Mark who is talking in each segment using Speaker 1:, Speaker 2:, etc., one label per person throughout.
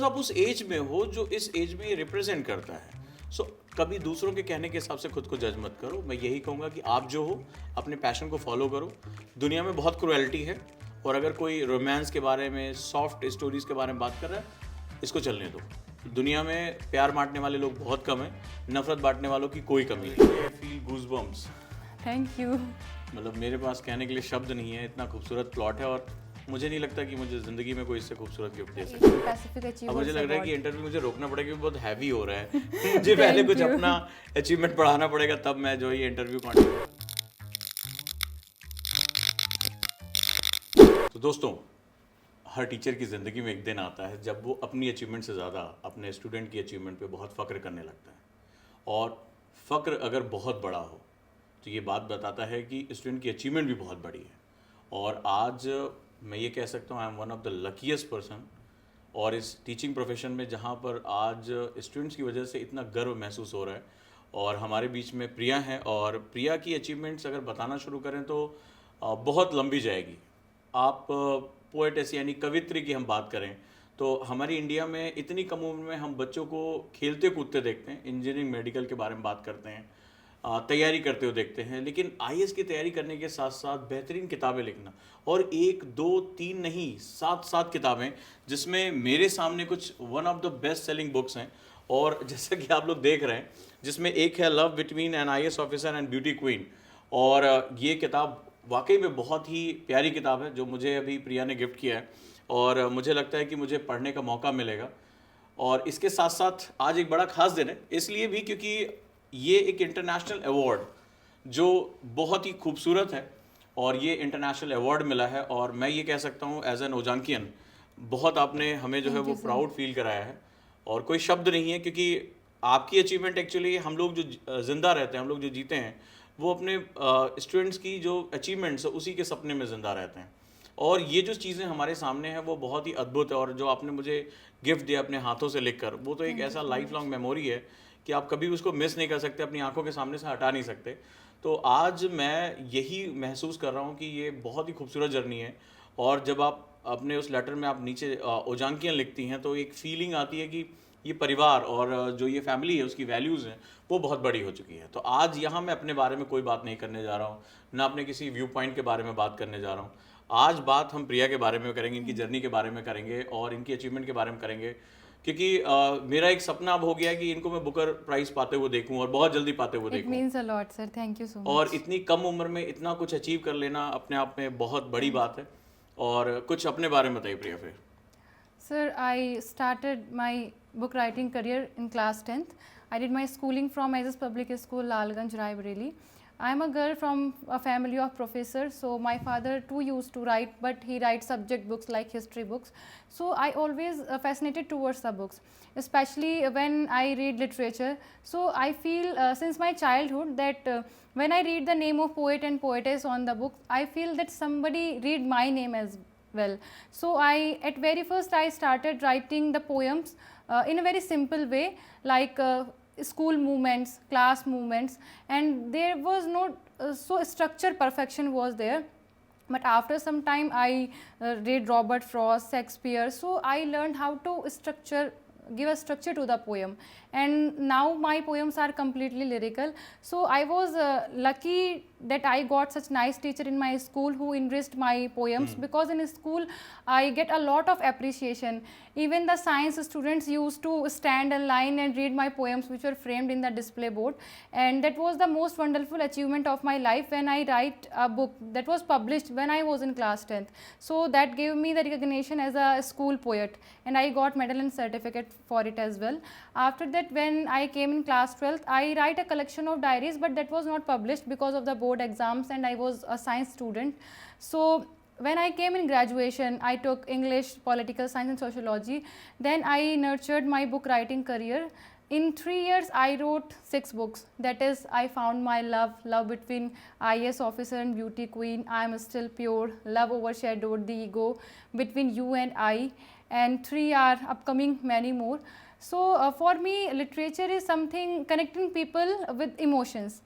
Speaker 1: आप उस एज में हो जो इस एज में ये रिप्रेजेंट करता है। सो कभी दूसरों के कहने के हिसाब से खुद को जज मत करो। मैं यही कहूँगा कि आप जो हो अपने पैशन को फॉलो करो। दुनिया में बहुत क्रुएल्टी है, और अगर कोई रोमांस के बारे में, सॉफ्ट स्टोरीज़ के बारे में बात कर रहा है, इसको चलने दो। दुनिया में प्यार बांटने वाले लोग बहुत कम हैं, नफरत बांटने वालों की कोई कमी नहीं है। Feel goosebumps.
Speaker 2: Thank you.
Speaker 1: मतलब मेरे पास कहने के लिए शब्द नहीं है, इतना खूबसूरत प्लॉट है, और मुझे नहीं लगता कि मुझे ज़िंदगी में कोई इससे खूबसूरत गिफ्ट दे सकता है। अब मुझे लग रहा है कि इंटरव्यू मुझे रोकना पड़ेगा क्योंकि बहुत हैवी हो रहा है। मुझे पहले कुछ अपना अचीवमेंट बढ़ाना पड़ेगा, तब मैं जो ये इंटरव्यू कंटिन्यू। तो दोस्तों, हर टीचर की ज़िंदगी में एक दिन आता है जब वो अपनी अचीवमेंट से ज़्यादा अपने स्टूडेंट की अचीवमेंट पे बहुत फ़ख्र करने लगता है। और फ़ख्र अगर बहुत बड़ा हो तो ये बात बताता है कि स्टूडेंट की अचीवमेंट भी बहुत बड़ी है। और आज मैं ये कह सकता हूँ, I am one of the luckiest person, और इस टीचिंग प्रोफेशन में जहाँ पर आज स्टूडेंट्स की वजह से इतना गर्व महसूस हो रहा है। और हमारे बीच में प्रिया हैं, और प्रिया की अचीवमेंट्स अगर बताना शुरू करें तो बहुत लंबी जाएगी। आप पोएटेस यानी कवित्री की हम बात करें तो हमारी इंडिया में इतनी कम उम्र में हम बच्चों को खेलते कूदते देखते हैं, इंजीनियरिंग मेडिकल के बारे में बात करते हैं, तैयारी करते हुए देखते हैं, लेकिन आईएएस की तैयारी करने के साथ साथ बेहतरीन किताबें लिखना, और एक दो तीन नहीं, सात सात किताबें, जिसमें मेरे सामने कुछ one of the best selling books हैं। और जैसा कि आप लोग देख रहे हैं, जिसमें एक है love between an IAS officer and beauty queen, और ये किताब वाकई में बहुत ही प्यारी किताब है जो मुझे अभी प्रिया ने गिफ्ट किया है, और मुझे लगता है कि मुझे पढ़ने का मौका मिलेगा। और इसके साथ साथ आज एक बड़ा खास दिन है, इसलिए भी क्योंकि ये एक इंटरनेशनल अवार्ड जो बहुत ही खूबसूरत है, और ये इंटरनेशनल अवार्ड मिला है। और मैं ये कह सकता हूँ एज एन ओजांकियन, बहुत आपने हमें जो है वो प्राउड फील कराया है, और कोई शब्द नहीं है, क्योंकि आपकी अचीवमेंट एक्चुअली हम लोग जो ज़िंदा रहते हैं, हम लोग जो जीते हैं, वो अपने स्टूडेंट्स की जो अचीवमेंट्स है उसी के सपने में ज़िंदा रहते हैं। और ये जो चीज़ें हमारे सामने हैं वो बहुत ही अद्भुत है, और जो आपने मुझे गिफ्ट दिया अपने हाथों से लिखकर, वो तो एक ऐसा लाइफ लॉन्ग मेमोरी है कि आप कभी उसको मिस नहीं कर सकते, अपनी आंखों के सामने से हटा नहीं सकते। तो आज मैं यही महसूस कर रहा हूँ कि ये बहुत ही खूबसूरत जर्नी है। और जब आप अपने उस लेटर में आप नीचे ओजांकियन लिखती हैं तो एक फीलिंग आती है कि ये परिवार और जो ये फैमिली है उसकी वैल्यूज़ हैं वो बहुत बड़ी हो चुकी है। तो आज यहाँ मैं अपने बारे में कोई बात नहीं करने जा रहा हूँ, ना अपने किसी व्यू पॉइंट के बारे में बात करने जा रहा हूँ। आज बात हम प्रिया के बारे में करेंगे, इनकी जर्नी के बारे में करेंगे, और इनकी अचीवमेंट के बारे में करेंगे, क्योंकि मेरा एक सपना अब हो गया है कि इनको मैं बुकर प्राइज़ पाते हुए देखूं, और बहुत जल्दी पाते हुए देखूं।
Speaker 2: It means a lot, sir. Thank you so much.
Speaker 1: और इतनी कम उम्र में इतना कुछ अचीव कर लेना अपने आप में बहुत बड़ी बात है। और कुछ अपने बारे में बताइए प्रिया फिर।
Speaker 2: Sir, I started my book writing career in class 10th. I did my schooling from ISS Public School, Lalganj, Raebareli. I am a girl from a family of professors, so my father too used to write, but he writes subject books like history books. So I always fascinated towards the books, especially when I read literature. So I feel since my childhood that when I read the name of poet and poetess on the book, I feel that somebody read my name as well. So at very first I started writing the poems in a very simple way, like school movements, class movements, and there was no so structured perfection was there. But after some time I read Robert Frost, Shakespeare, so I learned how to give a structure to the poem, and now my poems are completely lyrical. So I was lucky that I got such nice teacher in my school who enriched my poems, because in school I get a lot of appreciation. Even the science students used to stand in line and read my poems which were framed in the display board, and that was the most wonderful achievement of my life when I write a book that was published when I was in class 10th. So that gave me the recognition as a school poet, and I got medal and certificate for it as well. After that, when I came in class 12th, I write a collection of diaries, but that was not published because of the board exams, and I was a science student. So when I came in graduation, I took English, political science and sociology. Then I nurtured my book writing career. In 3 years, I wrote 6 books. That is, I found my love, love between IAS officer and beauty queen, I am still pure, love overshadowed the ego, between you and I, and 3 are upcoming, many more. So for me, literature is something connecting people with emotions.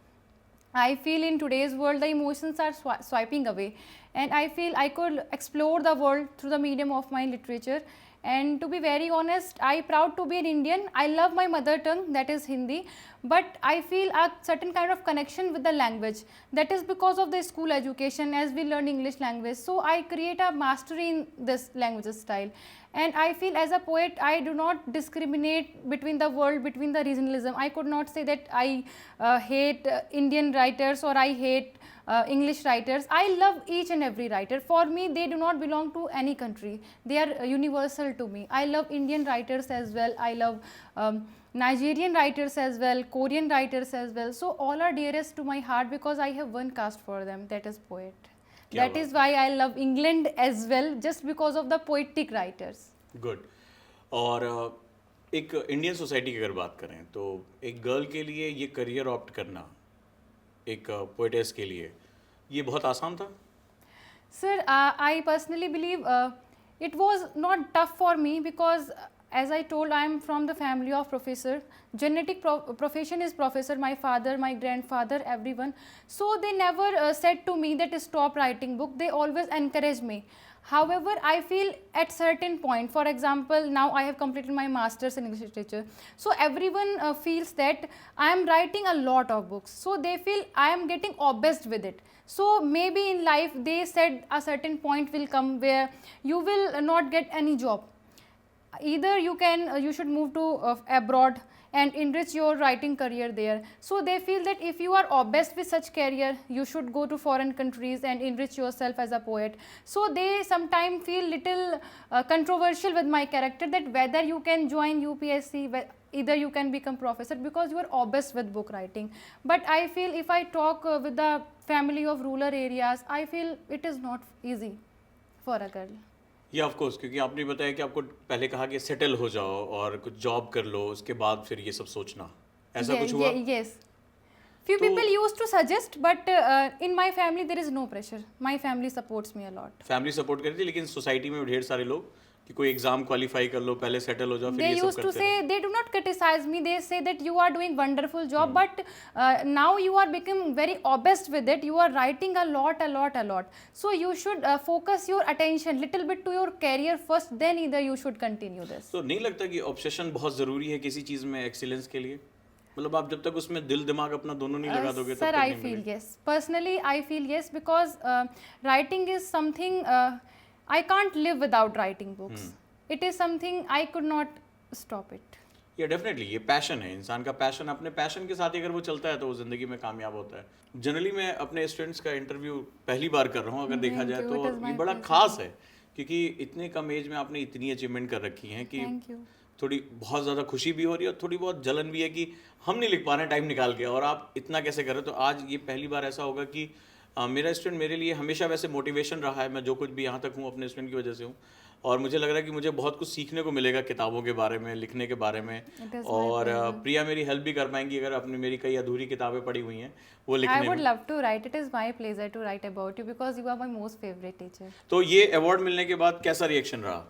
Speaker 2: I feel in today's world the emotions are swiping away, and I feel I could explore the world through the medium of my literature. And to be very honest, I proud to be an Indian. I love my mother tongue, that is Hindi, but I feel a certain kind of connection with the language. That is because of the school education, as we learn English language. So I create a mastery in this language style. And I feel as a poet, I do not discriminate between the world, between the regionalism. I could not say that I hate Indian writers or I hate English writers. I love each and every writer. For me, they do not belong to any country. They are universal to me. I love Indian writers as well. I love Nigerian writers as well, Korean writers as well. So all are dearest to my heart because I have one caste for them, that is poet. That is why I love England as well, just because of the poetic writers.
Speaker 1: Good. और एक Indian society की अगर बात करें तो एक girl के लिए ये करियर ऑप्ट करना एक पोएटेस के लिए ये बहुत आसान था.
Speaker 2: Sir, I personally believe it was not tough for me because, as I told, I am from the family of professor. Genetic profession is professor. My father, my grandfather, everyone. So they never said to me that stop writing book. They always encouraged me. However, I feel at certain point, for example, now I have completed my master's in English literature. So everyone feels that I am writing a lot of books. So they feel I am getting obsessed with it. So maybe in life they said a certain point will come where you will not get any job. Either you should move to abroad and enrich your writing career there. So they feel that if you are obsessed with such career, you should go to foreign countries and enrich yourself as a poet. So they sometimes feel little controversial with my character, that whether you can join UPSC, either you can become professor, because you are obsessed with book writing. But I feel if I talk with the family of rural areas, I feel it is not easy for a girl.
Speaker 1: या of course, क्योंकि आपने बताया कि आपको पहले कहा कि settle हो जाओ और कुछ जॉब कर लो, उसके बाद फिर ये सब सोचना, ऐसा कुछ हुआ?
Speaker 2: Yes. Few people used to suggest, but in my family there is no pressure. My family supports me a lot.
Speaker 1: Family support करती है, लेकिन सोसाइटी में ढेर सारे लोग कि कोई एग्जाम क्वालिफाई कर लो, पहले सेटल हो जाओ, फिर
Speaker 2: They
Speaker 1: ये सब
Speaker 2: used to
Speaker 1: करते
Speaker 2: say,
Speaker 1: हैं.
Speaker 2: they do not criticize me, they say that you are doing wonderful job, but now you are becoming very obsessed with it. You are writing a lot. So you should focus your attention little bit to your career first, then either you should continue this.
Speaker 1: तो नहीं लगता कि obsession बहुत ज़रूरी है किसी चीज़ में excellence के लिए? मतलब आप जब तक उसमें दिल दिमाग अपना दोनों नहीं लगा दोगे तब
Speaker 2: Sir,
Speaker 1: तक
Speaker 2: I
Speaker 1: नहीं
Speaker 2: feel
Speaker 1: मिलेगा.
Speaker 2: yes. Personally, I feel yes, because writing is something I can't live without writing books. It is something I could not stop it.
Speaker 1: या डेफिनेटली ये पैशन है, इंसान का पैशन, अपने पैशन के साथ ही अगर वो चलता है तो वो ज़िंदगी में कामयाब होता है. जनरली मैं अपने स्टूडेंट्स का इंटरव्यू पहली बार कर रहा हूँ, अगर देखा जाए तो ये बड़ा खास है, क्योंकि इतने कम एज में आपने इतनी अचीवमेंट कर रखी हैं कि थोड़ी बहुत ज़्यादा खुशी भी हो रही है और थोड़ी बहुत जलन भी है कि हम नहीं लिख पा रहे हैं टाइम निकाल के, और आप इतना कैसे कर रहे हो. तो आज ये पहली बार ऐसा होगा कि मेरा स्टूडेंट मेरे लिए हमेशा वैसे मोटिवेशन रहा है. मैं जो कुछ भी यहाँ तक हूँ अपने स्टूडेंट की वजह से हूँ, और मुझे लग रहा है कि मुझे बहुत कुछ सीखने को मिलेगा किताबों के बारे में, लिखने के बारे में. और प्रिया मेरी हेल्प भी कर पाएंगी अगर अपनी मेरी कई अधूरी किताबें पढ़ी हुई हैं वो लिखने
Speaker 2: I would
Speaker 1: में.
Speaker 2: love to write. It is my pleasure to write about you because you are my most favorite teacher.
Speaker 1: तो ये अवार्ड मिलने के बाद कैसा रिएक्शन रहा?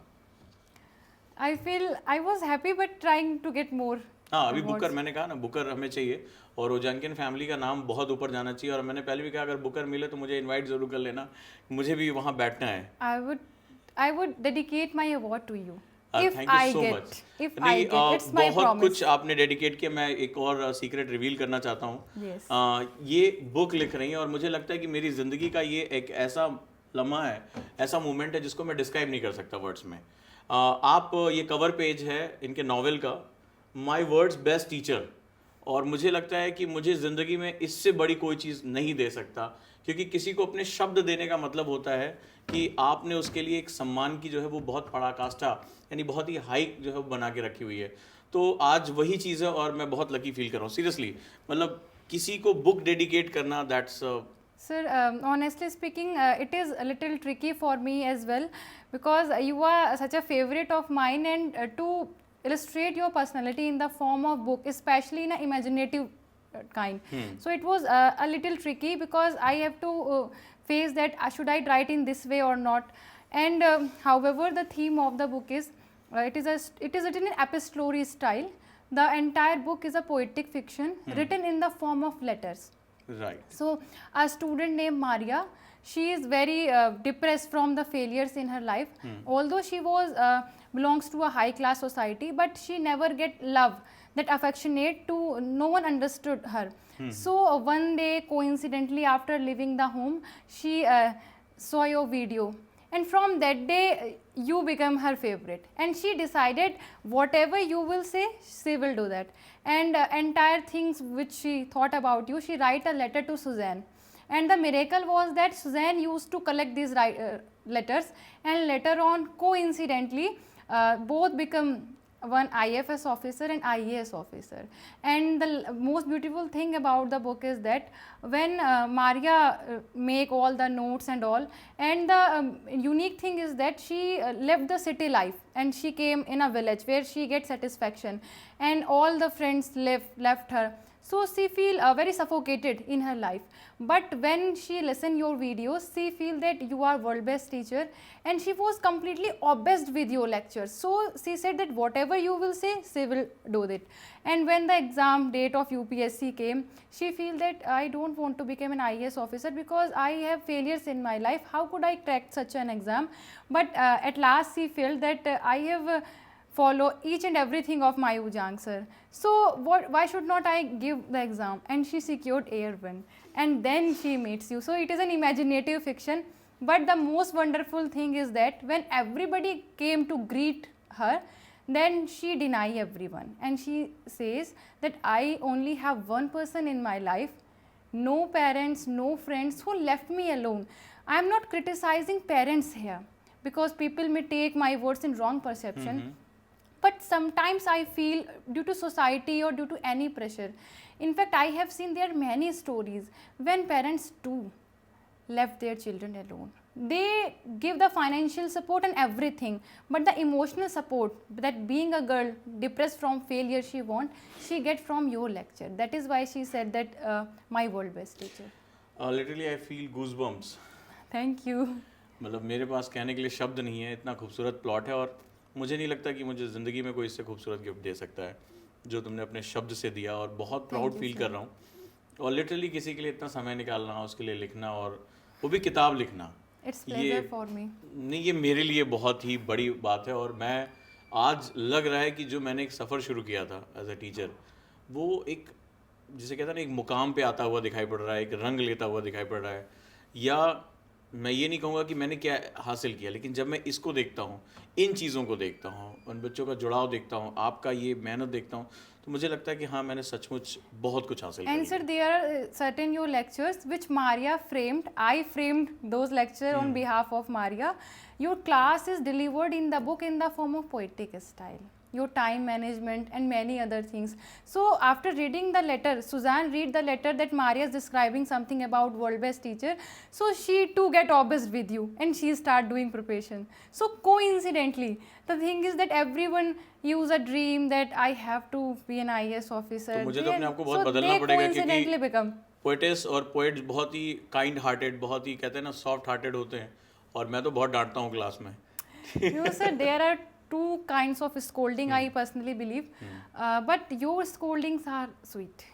Speaker 2: I feel I was happy but trying to get more.
Speaker 1: हाँ, अभी बुकर, मैंने कहा ना बुकर हमें चाहिए, और ओजांकियन फैमिली का नाम बहुत ऊपर जाना चाहिए. और मैंने पहले भी कहा अगर बुकर मिले तो मुझे इनवाइट ज़रूर कर लेना, मुझे भी वहाँ बैठना है.
Speaker 2: I would dedicate my award to you. If
Speaker 1: Thank you
Speaker 2: I
Speaker 1: so
Speaker 2: get,
Speaker 1: much.
Speaker 2: if
Speaker 1: नहीं,
Speaker 2: I get, it's my
Speaker 1: बहुत
Speaker 2: promise.
Speaker 1: कुछ आपने डेडिकेट किया. मैं एक और सीक्रेट रिवील करना चाहता हूँ.
Speaker 2: Yes.
Speaker 1: ये बुक लिख रही हैं और मुझे लगता है कि मेरी ज़िंदगी का ये एक ऐसा लम्हा है, ऐसा मोमेंट है जिसको मैं डिस्क्राइब नहीं कर सकता वर्ड्स में. आप ये कवर पेज है इनके नॉवेल का, माई वर्ड्स बेस्ट टीचर, और मुझे लगता है कि मुझे ज़िंदगी में इससे बड़ी कोई चीज़ नहीं दे सकता, क्योंकि किसी को अपने शब्द देने का मतलब होता है कि आपने उसके लिए एक सम्मान की जो है वो बहुत पराकाष्ठा, यानी बहुत ही हाई जो है वो बना के रखी हुई है. तो आज वही चीज़ है और मैं बहुत लकी फील कर रहा हूँ सीरियसली. मतलब किसी को बुक डेडिकेट करना, that's
Speaker 2: Sir, honestly speaking, it is a little tricky for me as well, because you are such a favorite of mine, and to illustrate your personality in the form of book, especially in an imaginative kind. So it was a little tricky because I have to face that should I write in this way or not. And however, the theme of the book is it is written in epistolary style. The entire book is a poetic fiction written in the form of letters.
Speaker 1: right.
Speaker 2: So a student named Maria, she is very depressed from the failures in her life. Although she was belongs to a high class society, but she never get love, that affectionate to, no one understood her. So one day, coincidentally, after leaving the home, she saw your video, and from that day you become her favorite, and she decided whatever you will say, she will do that. And entire things which she thought about you, she write a letter to Suzanne. And the miracle was that Suzanne used to collect these letters, and later on, coincidentally, both become one IFS officer and IAS officer. And the most beautiful thing about the book is that when Maria make all the notes and all, and the unique thing is that she left the city life and she came in a village where she gets satisfaction, and all the friends left her. So she feel very suffocated in her life. But when she listen your videos, she feel that you are world best teacher, and she was completely obsessed with your lectures. So she said that whatever you will say, she will do it. And when the exam date of UPSC came, she feel that I don't want to become an IAS officer because I have failures in my life. How could I crack such an exam? But at last she felt that I have follow each and everything of my Ujang sir. So why should not I give the exam? And she secured Air1, and then she meets you. So it is an imaginative fiction, but the most wonderful thing is that when everybody came to greet her, then she deny everyone, and she says that I only have one person in my life, no parents, no friends, who left me alone. I am not criticizing parents here, because people may take my words in wrong perception. But sometimes I feel due to society or due to any pressure. In fact, I have seen there are many stories when parents too left their children alone. They give the financial support and everything, but the emotional support that being a girl depressed from failure she get from your lecture. That is why she said that my world best teacher.
Speaker 1: Literally I feel goosebumps.
Speaker 2: Thank you.
Speaker 1: मतलब मेरे पास कहने के लिए शब्द नहीं है, इतना खूबसूरत प्लॉट है, और मुझे नहीं लगता कि मुझे ज़िंदगी में कोई इससे खूबसूरत गिफ्ट दे सकता है जो तुमने अपने शब्द से दिया, और बहुत प्राउड फील कर रहा हूँ। और लिटरली किसी के लिए इतना समय निकालना, उसके लिए लिखना, और वो भी किताब लिखना,
Speaker 2: It's pleasure for me.
Speaker 1: नहीं, ये मेरे लिए बहुत ही बड़ी बात है। और मैं आज लग रहा है कि जो मैंने एक सफ़र शुरू किया था एज अ टीचर, वो एक जिसे कहते हैं ना, एक मुकाम पे आता हुआ दिखाई पड़ रहा है, एक रंग लेता हुआ दिखाई पड़ रहा है। या मैं ये नहीं कहूँगा कि मैंने क्या हासिल किया, लेकिन जब मैं इसको देखता हूँ, इन चीज़ों को देखता हूँ, उन बच्चों का जुड़ाव देखता हूँ, आपका ये मेहनत देखता हूँ, तो मुझे लगता है कि हाँ, मैंने सचमुच बहुत कुछ हासिल किया।
Speaker 2: And sir, there are certain your lectures which Maria framed. I framed those lectures on behalf of Maria. Your class is delivered in the book in the form of poetic style, your time management and many other things. So after reading the letter, Suzanne read the letter that Maria is describing something about world best teacher. So she too get obsessed with you, and she start doing preparation. So coincidentally, the thing is that everyone use a dream that I have to be an IAS officer.
Speaker 1: तो मुझे तो अपने आप को बहुत बदलना पड़ेगा, क्योंकि
Speaker 2: become.
Speaker 1: पोएटेस और पोएट्स बहुत ही काइंड हार्टेड, बहुत ही कहते हैं ना सॉफ्ट हार्टेड होते हैं, और मैं तो बहुत डांटता हूँ क्लास में।
Speaker 2: You said there are two kinds of scolding, I personally believe, but your scoldings are sweet.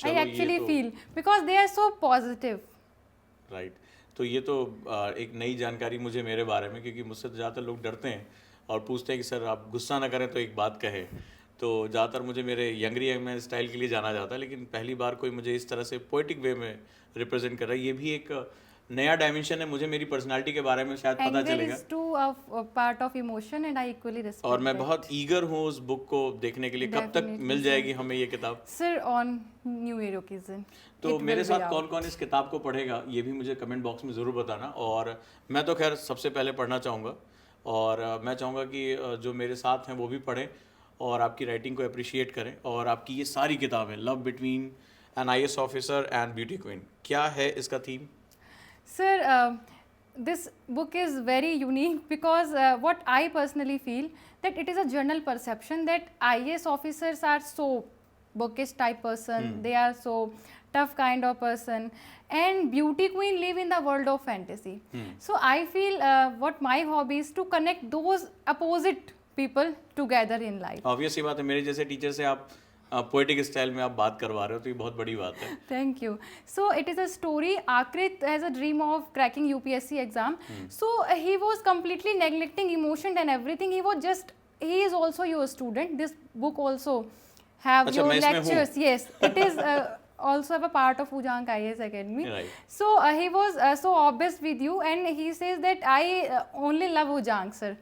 Speaker 2: I actually feel, because they are so positive.
Speaker 1: Right. तो ये तो एक नई जानकारी मुझे मेरे बारे में, क्योंकि मुझसे ज़्यादातर लोग डरते हैं और पूछते हैं कि सर आप गुस्सा ना करें तो एक बात कहें। तो ज़्यादातर मुझे मेरे यंगरी यंग मैन स्टाइल के लिए जाना जाता है, लेकिन पहली बार कोई मुझे इस तरह से पोएटिक वे में रिप्रेजेंट कर रहा है, ये भी एक नया डायमेंशन है। मुझे मेरी पर्सनालिटी के बारे में शायद पता चलेगा।
Speaker 2: Part of emotion and I equally respect.
Speaker 1: और मैं बहुत ईगर हूँ उस बुक को देखने के लिए। कब तक मिल जाएगी हमें ये किताब?
Speaker 2: Sir on new year occasion.
Speaker 1: तो मेरे साथ कौन कौन इस किताब को पढ़ेगा ये भी मुझे कमेंट बॉक्स में ज़रूर बताना। और मैं तो खैर सबसे पहले पढ़ना चाहूँगा, और मैं चाहूँगा कि जो मेरे साथ हैं वो भी पढ़ें और आपकी राइटिंग को अप्रिशिएट करें। और आपकी ये सारी किताबें, love between an IAS officer and beauty queen, क्या है इसका theme?
Speaker 2: Sir, this book is very unique because what I personally feel that it is a general perception that IAS officers are so bookish type person, they are so tough kind of person, and beauty queen live in the world of fantasy. So I feel what my hobby is to connect those opposite people together in life.
Speaker 1: Obvious सी बात है, मेरे जैसे teacher से आप poetic style में आप बात करवा रहे हो तो ये बहुत बड़ी बात है।
Speaker 2: Thank you. So it is a story. Akrit has a dream of cracking UPSC exam. So he was completely neglecting emotion and everything. He is also your student. This book also have
Speaker 1: अच्छा,
Speaker 2: your
Speaker 1: मैं इसमें हूँ।
Speaker 2: lectures. Yes, it is also a part of Ujang IAS Academy.
Speaker 1: Right.
Speaker 2: So he was so obsessed with you, and he says that I only love Ujang, sir.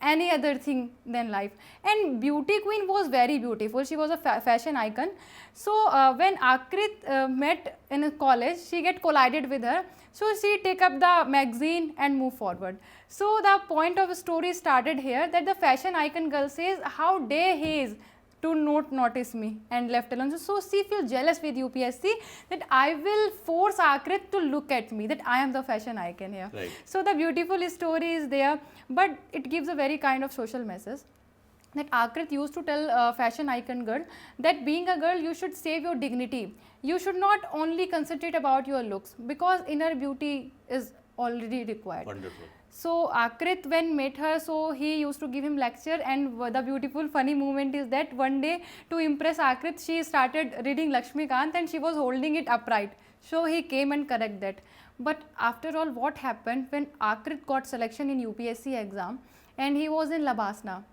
Speaker 2: Any other thing than life. And Beauty Queen was very beautiful. She was a fashion icon. So when Akrit met in a college, she get collided with her. So she take up the magazine and move forward. So the point of the story started here, that the fashion icon girl says, how dare he is to not notice me, and left alone. So she feels jealous with UPSC that I will force Akrit to look at me, that I am the fashion icon here.
Speaker 1: Right.
Speaker 2: So the beautiful story is there, but it gives a very kind of social message. That Akrit used to tell fashion icon girl that being a girl, you should save your dignity. You should not only concentrate about your looks, because inner beauty is already required.
Speaker 1: Wonderful.
Speaker 2: So Akrit when met her, so he used to give him lecture, and the beautiful funny moment is that one day, to impress Akrit, she started reading Lakshmikant and she was holding it upright. So he came and correct that. But after all, what happened when Akrit got selection in UPSC exam and he was in Labasna?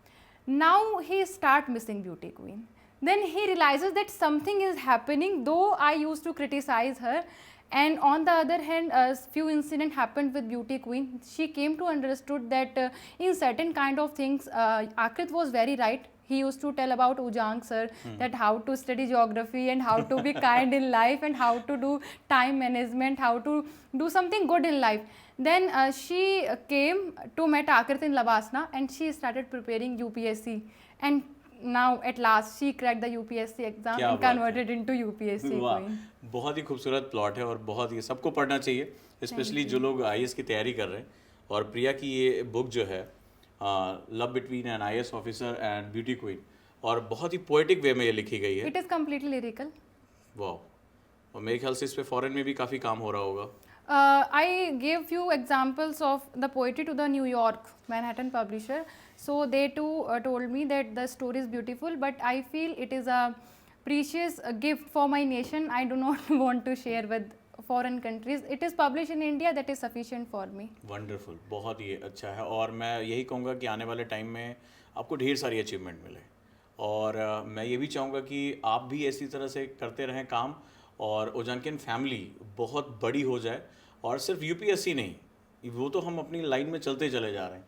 Speaker 2: Now he start missing Beauty Queen. Then he realizes that something is happening, though I used to criticize her. And on the other hand, a few incident happened with Beauty Queen. She came to understood that in certain kind of things, Akrit was very right. He used to tell about Ujang sir that how to study geography and how to be kind in life and how to do time management, how to do something good in life. Then she came to meet Akrit in Labasna and she started preparing UPSC. And now at last she cracked the UPSC exam
Speaker 1: क्या
Speaker 2: and
Speaker 1: बात है।
Speaker 2: converted into UPSC
Speaker 1: वाह,
Speaker 2: queen.
Speaker 1: बहुत ही खूबसूरत plot है और बहुत ही सबको पढ़ना चाहिए, स्पेशली जो लोग आईएएस की तैयारी कर रहे हैं। और प्रिया की ये बुक जो है love between an IAS officer and beauty queen, और बहुत ही पोएटिक वे में ये लिखी गई है।
Speaker 2: It is completely lyrical.
Speaker 1: वाह, और मेरे ख्याल से इस पे फॉरेन में भी काफ़ी काम हो रहा होगा।
Speaker 2: I gave few examples of the poetry to the New York Manhattan publisher. So they too told me that the story is beautiful, but I feel it is a precious gift for my nation. I do not want to share with foreign countries. It is published in India, that is sufficient for me.
Speaker 1: Wonderful, बहुत ही अच्छा है। और मैं यही कहूँगा कि आने वाले टाइम में आपको ढेर सारी अचीवमेंट मिले, और मैं ये भी चाहूँगा कि आप भी इसी तरह से करते रहें काम, और उजांकियन फैमिली बहुत बड़ी हो जाए। और सिर्फ यूपीएससी नहीं, वो तो हम अपनी लाइन में चलते चले जा रहे हैं।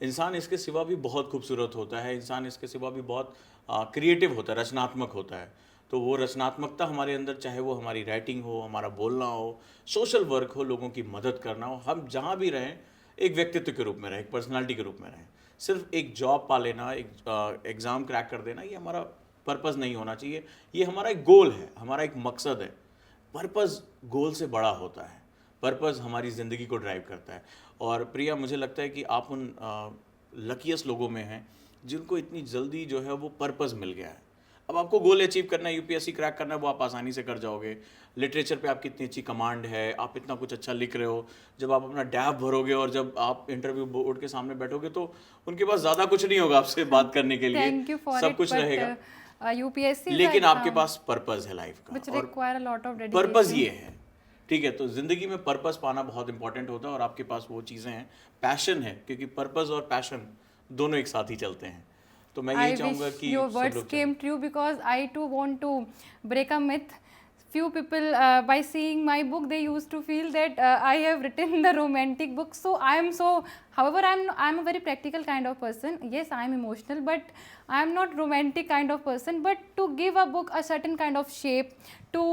Speaker 1: इंसान इसके सिवा भी बहुत खूबसूरत होता है, इंसान इसके सिवा भी बहुत क्रिएटिव होता है, रचनात्मक होता है। तो वो रचनात्मकता हमारे अंदर, चाहे वो हमारी राइटिंग हो, हमारा बोलना हो, सोशल वर्क हो, लोगों की मदद करना हो, हम जहाँ भी रहें एक व्यक्तित्व के रूप में रहें, एक पर्सनालिटी के रूप में रहें। सिर्फ एक जॉब पा लेना, एक एग्ज़ाम क्रैक कर देना, ये हमारा पर्पज़ नहीं होना चाहिए। ये हमारा एक गोल है, हमारा एक मकसद है। पर्पज़ गोल से बड़ा होता है, पर्पज़ हमारी ज़िंदगी को ड्राइव करता है। और प्रिया, मुझे लगता है कि आप उन लकीस्ट लोगों में हैं जिनको इतनी जल्दी जो है वो पर्पज़ मिल गया है। अब आपको गोल अचीव करना है, यूपीएससी क्रैक करना है, वो आप आसानी से कर जाओगे। लिटरेचर पे आपकी इतनी अच्छी कमांड है, आप इतना कुछ अच्छा लिख रहे हो। जब आप अपना डैब भरोगे और जब आप इंटरव्यू बोर्ड के सामने बैठोगे तो उनके पास ज़्यादा कुछ नहीं होगा आपसे बात करने के लिए,
Speaker 2: Thank you for
Speaker 1: सब
Speaker 2: it,
Speaker 1: कुछ
Speaker 2: but,
Speaker 1: रहेगा,
Speaker 2: UPSC is
Speaker 1: लेकिन
Speaker 2: a
Speaker 1: आपके
Speaker 2: exam
Speaker 1: पास पर्पज़ है लाइफ का।
Speaker 2: which
Speaker 1: और
Speaker 2: require a lot of dedication.
Speaker 1: Purpose ये है, ठीक है। तो ज़िंदगी में पर्पज़ पाना बहुत इंपॉर्टेंट होता है, और आपके पास वो चीज़ें हैं, पैशन है, क्योंकि पर्पज़ और पैशन दोनों एक साथ ही चलते हैं। तो मैं यही
Speaker 2: I
Speaker 1: चाहूँगा
Speaker 2: wish
Speaker 1: कि
Speaker 2: your
Speaker 1: सब
Speaker 2: words
Speaker 1: लोग
Speaker 2: came true, because I too want to break a myth. Few people, by seeing my book, they used to feel that I have written the romantic book. So I am so, however, I'm a very practical kind of person. Yes, I am emotional, but I am not romantic kind of person. But to give a book a certain kind of shape, to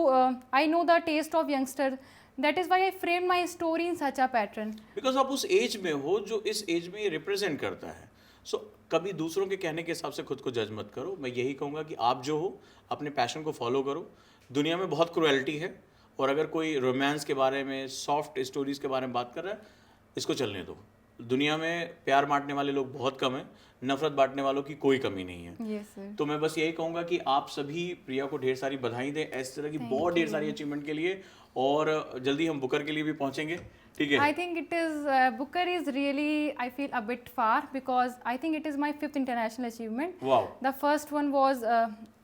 Speaker 2: I know the taste of youngster. That is why I framed my story in such a pattern.
Speaker 1: Because आप उस as में हो जो इस as में represent करता है। सो कभी दूसरों के कहने के हिसाब से खुद को जज मत करो। मैं यही कहूँगा कि आप जो हो अपने पैशन को फॉलो करो। दुनिया में बहुत क्रुएलिटी है, और अगर कोई रोमांस के बारे में, सॉफ्ट स्टोरीज़ के बारे में बात कर रहा है, इसको चलने दो। दुनिया में प्यार बांटने वाले लोग बहुत कम हैं, नफरत बांटने वालों की कोई कमी नहीं है।
Speaker 2: Yes, sir.
Speaker 1: तो मैं बस यही कहूँगा कि आप सभी प्रिया को ढेर सारी बधाई दें इस तरह की बहुत ढेर सारी अचीवमेंट के लिए, और जल्दी हम बुकर के लिए भी पहुँचेंगे, ठीक है।
Speaker 2: I think it is, Booker is really, I feel a bit far, because I think it is my 5th international achievement.
Speaker 1: वाह,
Speaker 2: The first one was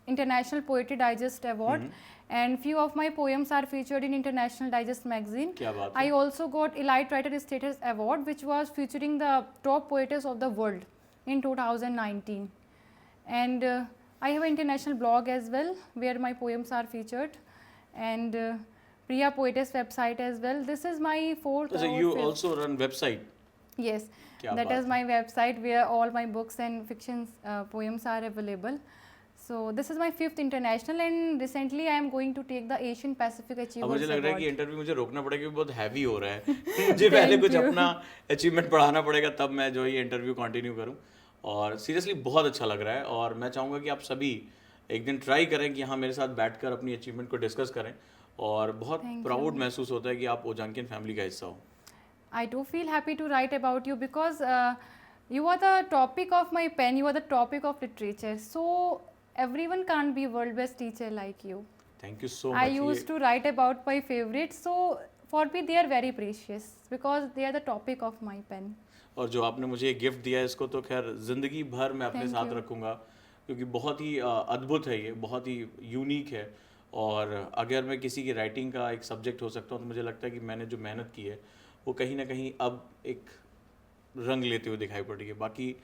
Speaker 2: International Poetry Digest Award, and few of my poems are featured in International Digest magazine.
Speaker 1: क्या बात
Speaker 2: I
Speaker 1: है।
Speaker 2: also got Elite Writer Status Award, which was featuring the top poetess of the world in 2019. And I have an international blog as well, where my poems are featured, and Priya Poetess website as well. This is my fourth
Speaker 1: So
Speaker 2: or
Speaker 1: you
Speaker 2: fifth.
Speaker 1: also run website?
Speaker 2: Yes,
Speaker 1: क्या
Speaker 2: that
Speaker 1: बात
Speaker 2: is my website where all my books and fictions poems are available. So this is my fifth international, and recently I am going to take the Asian Pacific
Speaker 1: अब
Speaker 2: Achievers
Speaker 1: मुझे लग रहा है
Speaker 2: Award.
Speaker 1: कि interview मुझे रोकना पड़ेगा क्योंकि बहुत हैवी हो रहा है मुझे पहले कुछ
Speaker 2: you.
Speaker 1: अपना अचीवमेंट बढ़ाना पड़ेगा, तब मैं जो ये इंटरव्यू कंटिन्यू करूं। और सीरियसली बहुत अच्छा लग रहा है, और मैं चाहूँगा कि आप सभी एक दिन ट्राई करें कि यहाँ मेरे साथ बैठकर अपनी अचीवमेंट को डिस्कस करें, और बहुत
Speaker 2: Thank
Speaker 1: प्राउड
Speaker 2: you.
Speaker 1: महसूस होता है कि आप ओजांकिन फैमिली का हिस्सा हो।
Speaker 2: I do feel happy to write about you because you are the topic of my pen. You are the topic of literature. So everyone can't be world best teacher like you.
Speaker 1: Thank you so
Speaker 2: I
Speaker 1: much.
Speaker 2: used to write about my favorites. So for me they are very precious because they are the topic of my pen.
Speaker 1: और जो आपने मुझे gift दिया है, इसको तो खैर ज़िंदगी भर मैं अपने
Speaker 2: Thank
Speaker 1: साथ
Speaker 2: you.
Speaker 1: रखूँगा, क्योंकि बहुत ही अद्भुत है, ये बहुत ही यूनिक है। और अगर मैं किसी की राइटिंग का एक सब्जेक्ट हो सकता हूँ तो मुझे लगता है कि मैंने जो मेहनत की है वो कहीं ना कहीं अब एक रंग लेते हुए दिखाई पड़ रही है। बाकी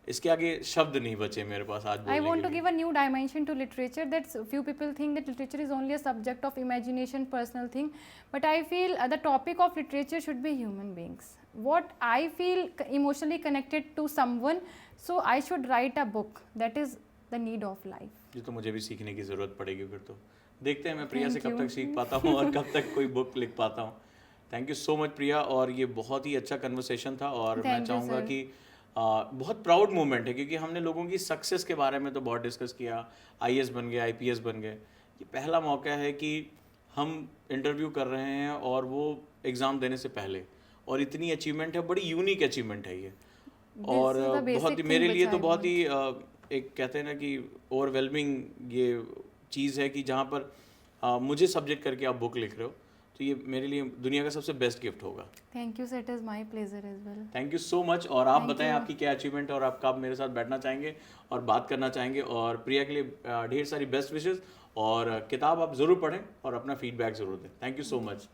Speaker 1: इसके आगे शब्द नहीं बचे मेरे पास आज
Speaker 2: I
Speaker 1: बोलने
Speaker 2: want
Speaker 1: के
Speaker 2: to
Speaker 1: लिए।
Speaker 2: give a new dimension to literature. That few people think that literature is only a subject of imagination, personal thing, but I feel the topic of literature should be human beings. What I feel emotionally connected to someone, so I should write a book. That is the need of life.
Speaker 1: ये तो मुझे भी सीखने की ज़रूरत पड़ेगी फिर तो। देखते हैं मैं प्रिया से
Speaker 2: Thank
Speaker 1: कब
Speaker 2: you.
Speaker 1: तक सीख पाता हूँ और कब तक कोई बुक लिख पाता हूँ। थैंक यू सो मच प्रिया, और ये बहुत ही अच्छा कन्वर्सेशन था, और मैं
Speaker 2: Thank you,
Speaker 1: चाहूँगा
Speaker 2: sir.
Speaker 1: कि बहुत प्राउड मोमेंट है, क्योंकि हमने लोगों की सक्सेस के बारे में तो बहुत डिस्कस किया, आईएएस बन गए, आईपीएस बन गए। ये पहला मौका है कि हम इंटरव्यू कर रहे हैं और वो एग्ज़ाम देने से पहले, और इतनी अचीवमेंट है, बड़ी यूनिक अचीवमेंट है ये। और
Speaker 2: This is the
Speaker 1: बहुत
Speaker 2: basic
Speaker 1: ही
Speaker 2: thing
Speaker 1: मेरे
Speaker 2: which
Speaker 1: लिए तो
Speaker 2: I
Speaker 1: बहुत ही एक कहते हैं ना कि ओवरवेलमिंग ये चीज़ है कि जहाँ पर मुझे सब्जेक्ट करके आप बुक लिख रहे हो, तो ये मेरे लिए दुनिया का सबसे बेस्ट गिफ्ट होगा।
Speaker 2: Thank you, sir. It is my pleasure as well.
Speaker 1: Thank you so much. और आप
Speaker 2: Thank
Speaker 1: बताएं
Speaker 2: you.
Speaker 1: आपकी क्या अचीवमेंट है और आप कब मेरे साथ बैठना चाहेंगे और बात करना चाहेंगे। और प्रिया के लिए ढेर सारी बेस्ट विशेस, और किताब आप ज़रूर पढ़ें और अपना फीडबैक ज़रूर दें। Thank you so much.